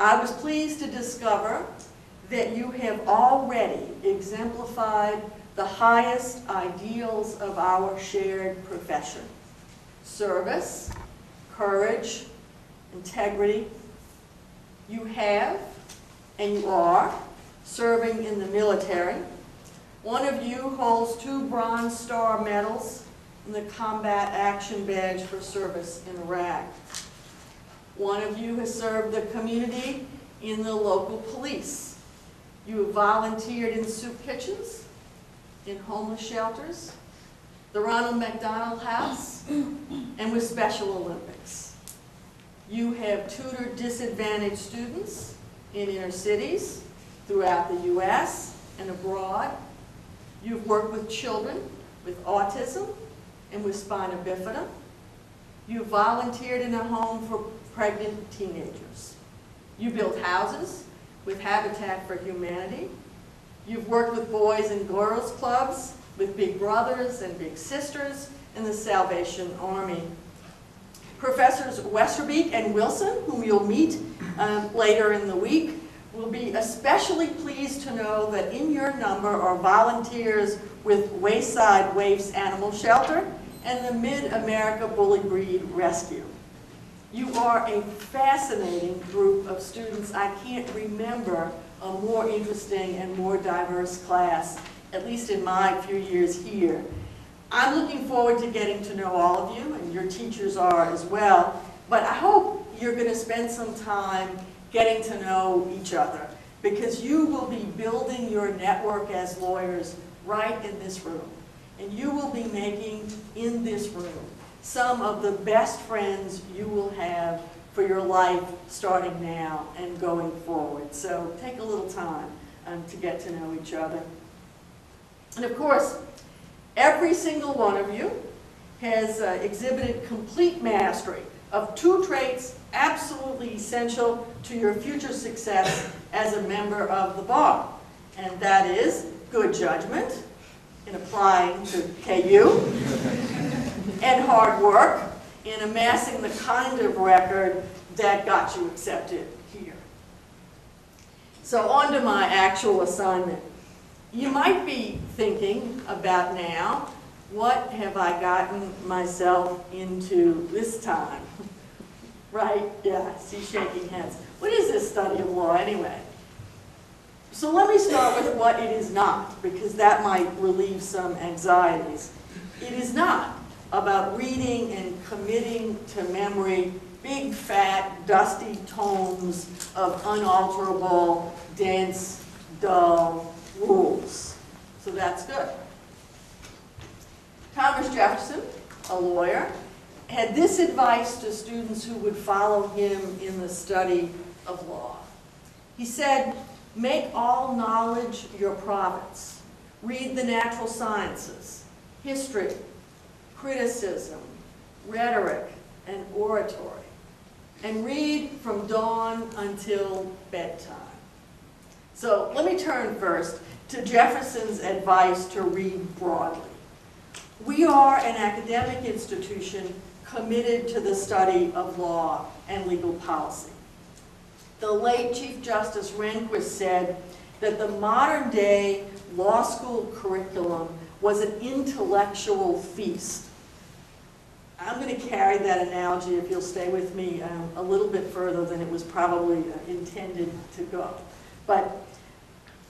I was pleased to discover that you have already exemplified the highest ideals of our shared profession: service, courage, integrity. You have, and you are, serving in the military. One of you holds 2 Bronze Star medals and the Combat Action Badge for service in Iraq. One of you has served the community in the local police. You have volunteered in soup kitchens, in homeless shelters, the Ronald McDonald House, and with Special Olympics. You have tutored disadvantaged students in inner cities, throughout the U.S. and abroad. You've worked with children with autism and with spina bifida. You volunteered in a home for pregnant teenagers. You built houses with Habitat for Humanity. You've worked with boys and girls clubs, with Big Brothers and Big Sisters, and the Salvation Army. Professors Westerbeek and Wilson, whom you'll meet later in the week, will be especially pleased to know that in your number are volunteers with Wayside Waifs Animal Shelter and the Mid-America Bully Breed Rescue. You are a fascinating group of students. I can't remember a more interesting and more diverse class, at least in my few years here. I'm looking forward to getting to know all of you, and your teachers are as well, but I hope you're going to spend some time getting to know each other, because you will be building your network as lawyers right in this room. And you will be making, in this room, some of the best friends you will have for your life starting now and going forward. So take a little time to get to know each other. And of course, every single one of you has exhibited complete mastery of 2 traits absolutely essential to your future success as a member of the bar. And that is good judgment in applying to KU and hard work in amassing the kind of record that got you accepted here. So on to my actual assignment. You might be thinking about now, what have I gotten myself into this time? Right? Yeah, I see shaking heads. What is this study of law anyway? So let me start with what it is not, because that might relieve some anxieties. It is not about reading and committing to memory big, fat, dusty tomes of unalterable, dense, dull rules. So that's good. Thomas Jefferson, a lawyer, had this advice to students who would follow him in the study of law. He said, make all knowledge your province. Read the natural sciences, history, criticism, rhetoric, and oratory. And read from dawn until bedtime. So let me turn first to Jefferson's advice to read broadly. We are an academic institution committed to the study of law and legal policy. The late Chief Justice Rehnquist said that the modern day law school curriculum was an intellectual feast. I'm going to carry that analogy, if you'll stay with me, a little bit further than it was probably intended to go. But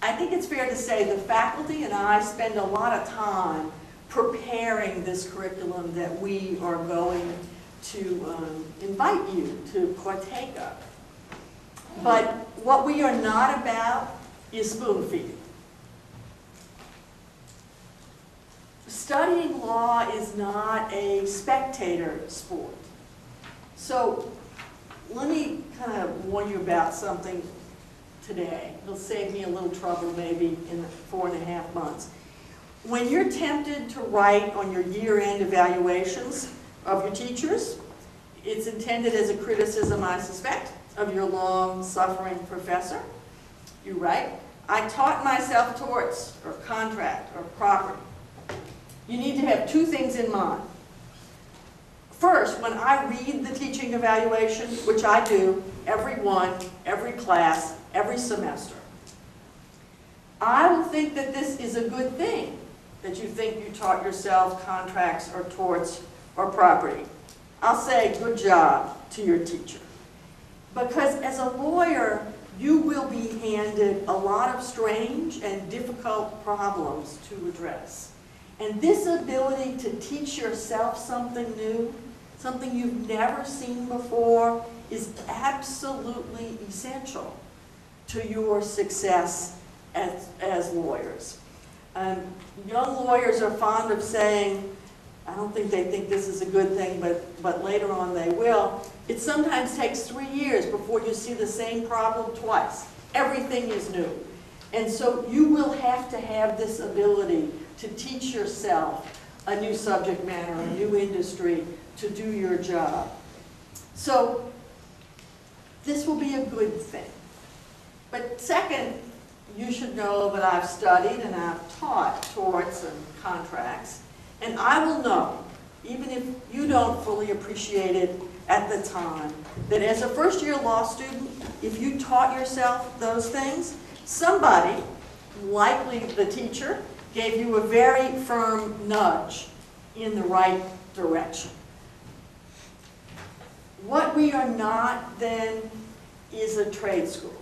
I think it's fair to say the faculty and I spend a lot of time preparing this curriculum that we are going to invite you to partake of. But what we are not about is spoon feeding. Studying law is not a spectator sport. So let me kind of warn you about something today. It'll save me a little trouble maybe in 4.5 months. When you're tempted to write on your year-end evaluations of your teachers, it's intended as a criticism, I suspect, of your long-suffering professor. You write, I taught myself torts, or contract, or property. You need to have 2 things in mind. First, when I read the teaching evaluation, which I do, every one, every class, every semester. I will think that this is a good thing, that you think you taught yourself contracts or torts or property. I'll say good job to your teacher. Because as a lawyer, you will be handed a lot of strange and difficult problems to address. And this ability to teach yourself something new, something you've never seen before, is absolutely essential to your success as lawyers. Young lawyers are fond of saying, I don't think they think this is a good thing, but later on they will. It sometimes takes 3 years before you see the same problem twice. Everything is new. And so you will have to have this ability to teach yourself a new subject matter, a new industry, to do your job. So this will be a good thing. But second, you should know that I've studied and I've taught torts and contracts, and I will know, even if you don't fully appreciate it at the time, that as a first-year law student, if you taught yourself those things, somebody, likely the teacher, gave you a very firm nudge in the right direction. What we are not, then, is a trade school.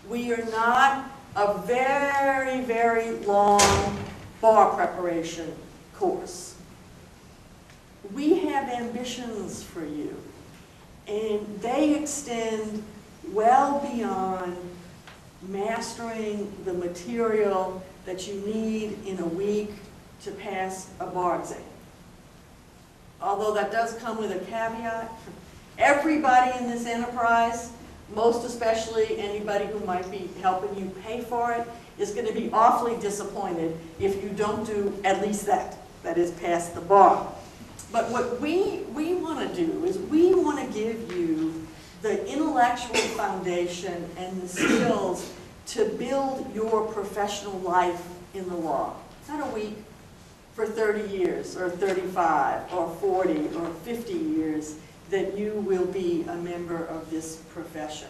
We are not a very, very long bar preparation course. We have ambitions for you, and they extend well beyond mastering the material that you need in a week to pass a bar exam. Although that does come with a caveat. Everybody in this enterprise, most especially anybody who might be helping you pay for it, is going to be awfully disappointed if you don't do at least that is pass the bar. But what we want to do is we want to give you the intellectual foundation and the skills to build your professional life in the law. Not a week, for 30 years, or 35, or 40, or 50 years, that you will be a member of this profession.